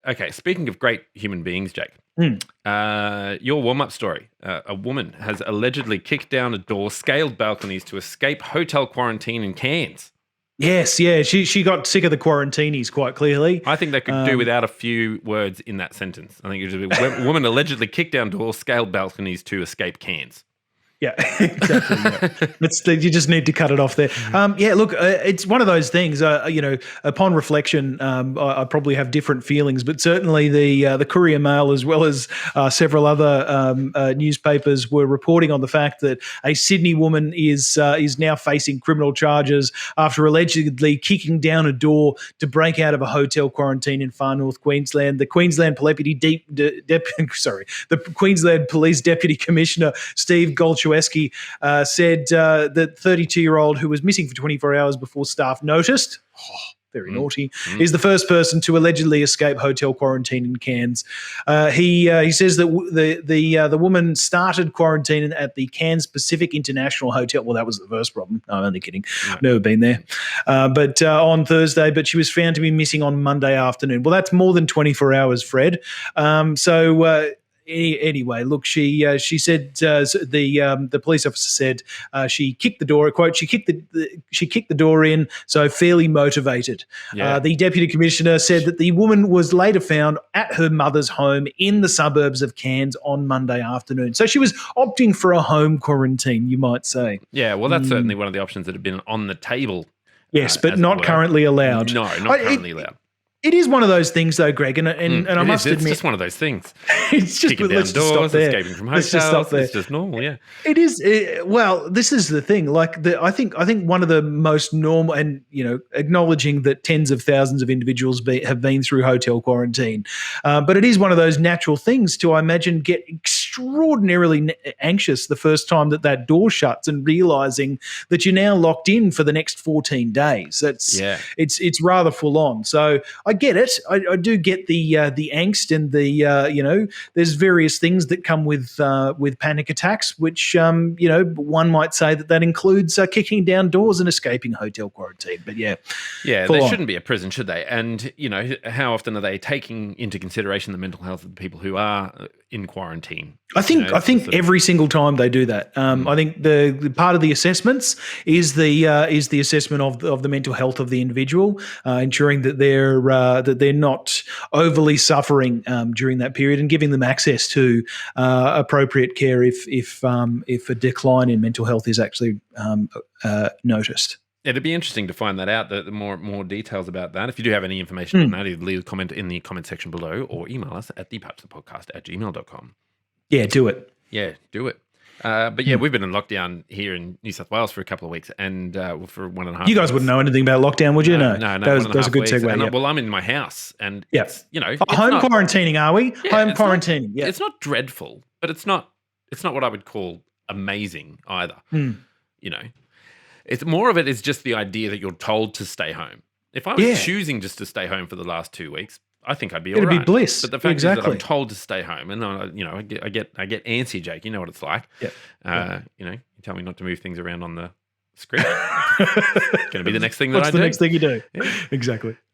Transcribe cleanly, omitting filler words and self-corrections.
Okay, speaking of great human beings, Jake, Mm. your warm-up story. A woman has allegedly kicked down a door, scaled balconies to escape hotel quarantine in Cairns. Yes, yeah. She got sick of the quarantinis, quite clearly. I think they could do without a few words in that sentence. I think it should be woman allegedly kicked down doors, scaled balconies to escape Cairns. Yeah, exactly. Yeah. You just need to cut it off there. Yeah, look, it's one of those things. Upon reflection, I probably have different feelings, but certainly the Courier Mail, as well as several other newspapers, were reporting on the fact that a Sydney woman is now facing criminal charges after allegedly kicking down a door to break out of a hotel quarantine in far north Queensland. The Queensland Police Deputy Commissioner Steve Golchowski said that 32-year-old who was missing for 24 hours before staff noticed, very naughty, is the first person to allegedly escape hotel quarantine in Cairns. He says that the woman started quarantine at the Cairns Pacific International Hotel. Well, that was the first problem. No, I'm only kidding. I've never been there. But on Thursday, but she was found to be missing on Monday afternoon. Well, that's more than 24 hours, Fred. Anyway, look, she said the police officer said she kicked the door. Quote: she kicked the door in, so fairly motivated. Yeah. The deputy commissioner said that the woman was later found at her mother's home in the suburbs of Cairns on Monday afternoon. So she was opting for a home quarantine, you might say. Yeah, well, that's certainly one of the options that have been on the table. Yes, but not currently allowed. No, not currently allowed. It is one of those things, though, Greg, and I must admit, it's just one of those things. It's just kicking down doors, escaping from hotels. It's just normal, yeah. It is. Well, this is the thing. I think one of the most normal, and acknowledging that tens of thousands of individuals have been through hotel quarantine, but it is one of those natural things to, I imagine, get extraordinarily anxious the first time that door shuts and realizing that you're now locked in for the next 14 days. It's rather full on. So I get it. I do get the angst and there's various things that come with panic attacks, which one might say that includes kicking down doors and escaping hotel quarantine. But yeah, they shouldn't be a prison, should they? And how often are they taking into consideration the mental health of the people who are in quarantine? I think every single time they do that. I think the part of the assessments is the assessment of the mental health of the individual, ensuring that they're not overly suffering during that period, and giving them access to appropriate care if a decline in mental health is actually noticed. It'd be interesting to find that out, the more details about that. If you do have any information on that, either leave a comment in the comment section below or email us at thepatchthepodcast@gmail.com. Yeah, do it. Yeah, do it. But yeah, we've been in lockdown here in New South Wales for a couple of weeks, and for 1.5 You guys wouldn't know anything about lockdown, would you? No. That was a good segue. And, well, I'm in my house, and it's, home quarantining, are we? Yeah, home quarantining. Yeah, it's not dreadful, but it's not what I would call amazing either. It's more of it is just the idea that you're told to stay home. If I was choosing just to stay home for the last 2 weeks, I think I'd be all right. It'd be bliss. But the fact is that I'm told to stay home, and I get antsy, Jake. You know what it's like. Yeah. You tell me not to move things around on the script. It's going to be the next thing that I do. What's the next thing you do? Yeah. Exactly.